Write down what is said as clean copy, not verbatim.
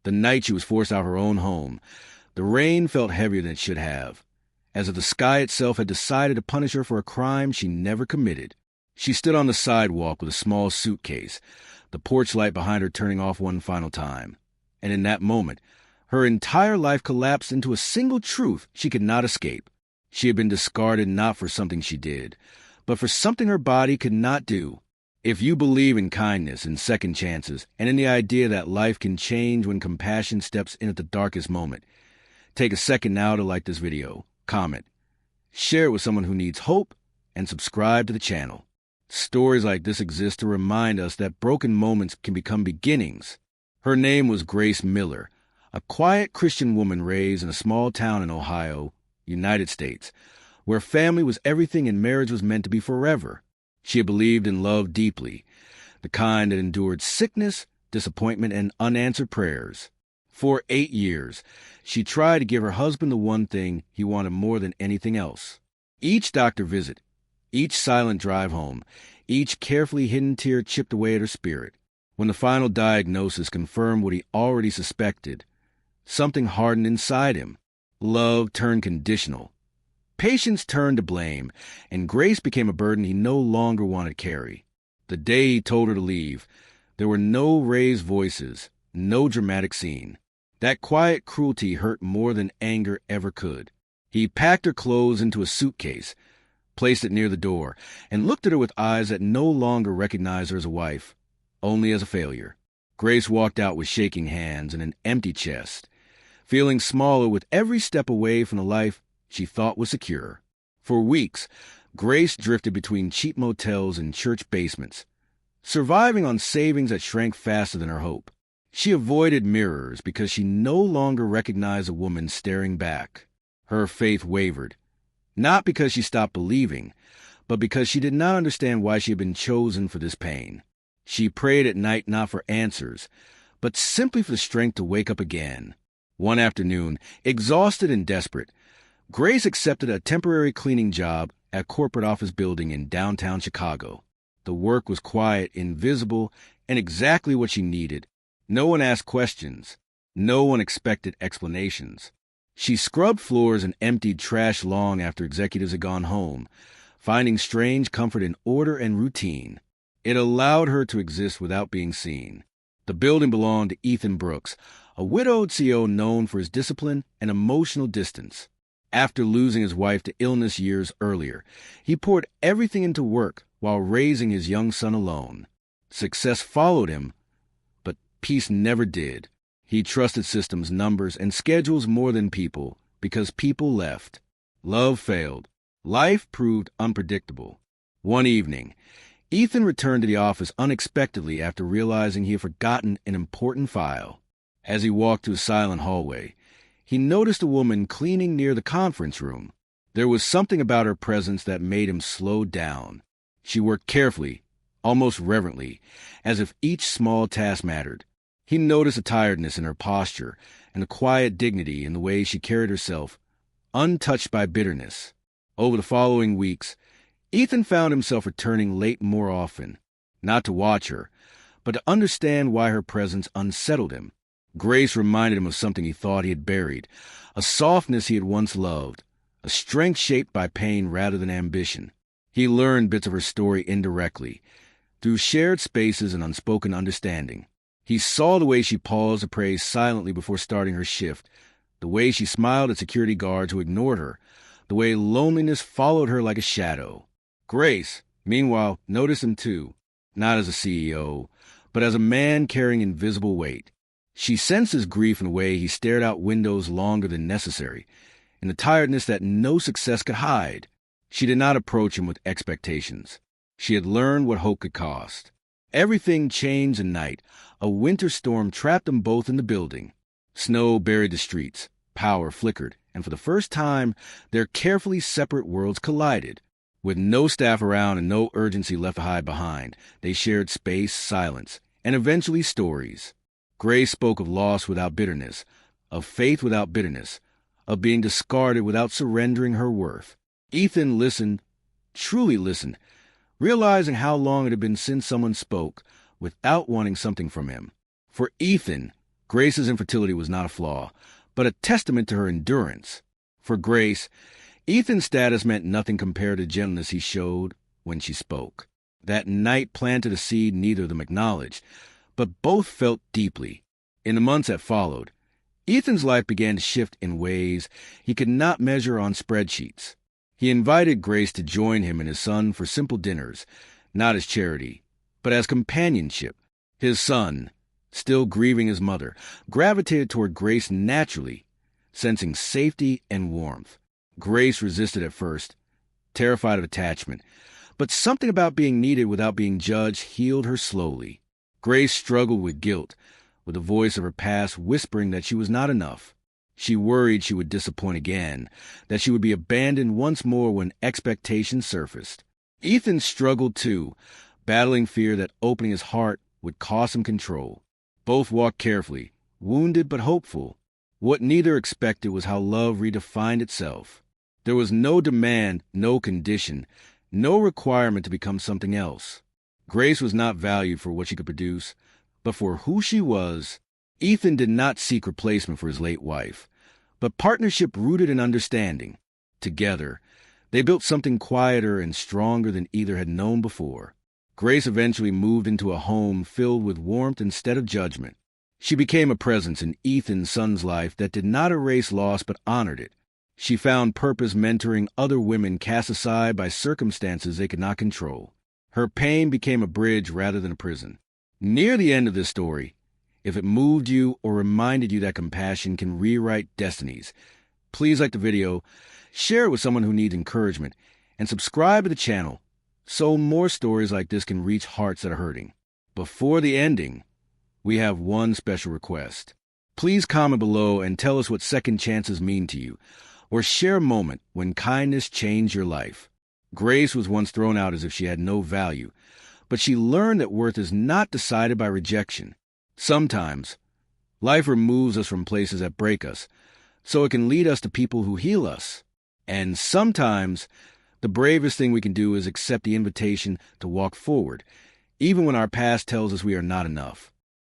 The night she was forced out of her own home, the rain felt heavier than it should have, as if the sky itself had decided to punish her for a crime she never committed. She stood on the sidewalk with a small suitcase, the porch light behind her turning off one final time. And in that moment, her entire life collapsed into a single truth she could not escape. She had been discarded not for something she did, but for something her body could not do. If you believe in kindness and second chances, and in the idea that life can change when compassion steps in at the darkest moment, take a second now to like this video, comment, share it with someone who needs hope, and subscribe to the channel. Stories like this exist to remind us that broken moments can become beginnings. Her name was Grace Miller, a quiet Christian woman raised in a small town in Ohio, United States, where family was everything and marriage was meant to be forever. She had believed in love deeply, the kind that endured sickness, disappointment, and unanswered prayers. For 8 years, she tried to give her husband the one thing he wanted more than anything else. Each doctor visit, each silent drive home, each carefully hidden tear chipped away at her spirit. When the final diagnosis confirmed what he already suspected, something hardened inside him. Love turned conditional. Patience turned to blame, and grace became a burden he no longer wanted to carry. The day he told her to leave, there were no raised voices, no dramatic scene. That quiet cruelty hurt more than anger ever could. He packed her clothes into a suitcase, placed it near the door, and looked at her with eyes that no longer recognized her as a wife, only as a failure. Grace walked out with shaking hands and an empty chest, feeling smaller with every step away from the life she thought was secure. For weeks, Grace drifted between cheap motels and church basements, surviving on savings that shrank faster than her hope. She avoided mirrors because she no longer recognized a woman staring back. Her faith wavered, not because she stopped believing, but because she did not understand why she had been chosen for this pain. She prayed at night not for answers, but simply for the strength to wake up again. One afternoon, exhausted and desperate, Grace accepted a temporary cleaning job at a corporate office building in downtown Chicago. The work was quiet, invisible, and exactly what she needed. No one asked questions. No one expected explanations. She scrubbed floors and emptied trash long after executives had gone home, finding strange comfort in order and routine. It allowed her to exist without being seen. The building belonged to Ethan Brooks, a widowed CEO known for his discipline and emotional distance. After losing his wife to illness years earlier, he poured everything into work while raising his young son alone. Success followed him, but peace never did. He trusted systems, numbers, and schedules more than people because people left. Love failed. Life proved unpredictable. One evening, Ethan returned to the office unexpectedly after realizing he had forgotten an important file. As he walked through a silent hallway, he noticed a woman cleaning near the conference room. There was something about her presence that made him slow down. She worked carefully, almost reverently, as if each small task mattered. He noticed a tiredness in her posture and a quiet dignity in the way she carried herself, untouched by bitterness. Over the following weeks, Ethan found himself returning late more often, not to watch her, but to understand why her presence unsettled him. Grace reminded him of something he thought he had buried, a softness he had once loved, a strength shaped by pain rather than ambition. He learned bits of her story indirectly, through shared spaces and unspoken understanding. He saw the way she paused to pray silently before starting her shift, the way she smiled at security guards who ignored her, the way loneliness followed her like a shadow. Grace, meanwhile, noticed him too, not as a CEO, but as a man carrying invisible weight. She sensed his grief in the way he stared out windows longer than necessary, in the tiredness that no success could hide. She did not approach him with expectations. She had learned what hope could cost. Everything changed at night. A winter storm trapped them both in the building. Snow buried the streets. Power flickered, and for the first time, their carefully separate worlds collided. With no staff around and no urgency left to hide behind, they shared space, silence, and eventually stories. Grace spoke of loss without bitterness, of faith without bitterness, of being discarded without surrendering her worth. Ethan listened, truly listened, realizing how long it had been since someone spoke without wanting something from him. For Ethan, Grace's infertility was not a flaw, but a testament to her endurance. For Grace, Ethan's status meant nothing compared to the gentleness he showed when she spoke. That night planted a seed neither of them acknowledged, but both felt deeply. In the months that followed, Ethan's life began to shift in ways he could not measure on spreadsheets. He invited Grace to join him and his son for simple dinners, not as charity, but as companionship. His son, still grieving his mother, gravitated toward Grace naturally, sensing safety and warmth. Grace resisted at first, terrified of attachment, but something about being needed without being judged healed her slowly. Grace struggled with guilt, with the voice of her past whispering that she was not enough. She worried she would disappoint again, that she would be abandoned once more when expectations surfaced. Ethan struggled too, battling fear that opening his heart would cost him control. Both walked carefully, wounded but hopeful. What neither expected was how love redefined itself. There was no demand, no condition, no requirement to become something else. Grace was not valued for what she could produce, but for who she was. Ethan did not seek replacement for his late wife, but partnership rooted in understanding. Together, they built something quieter and stronger than either had known before. Grace eventually moved into a home filled with warmth instead of judgment. She became a presence in Ethan's son's life that did not erase loss but honored it. She found purpose mentoring other women cast aside by circumstances they could not control. Her pain became a bridge rather than a prison. Near the end of this story, if it moved you or reminded you that compassion can rewrite destinies, please like the video, share it with someone who needs encouragement, and subscribe to the channel so more stories like this can reach hearts that are hurting. Before the ending, we have one special request. Please comment below and tell us what second chances mean to you, or share a moment when kindness changed your life. Grace was once thrown out as if she had no value, but she learned that worth is not decided by rejection. Sometimes, life removes us from places that break us, so it can lead us to people who heal us. And sometimes, the bravest thing we can do is accept the invitation to walk forward, even when our past tells us we are not enough.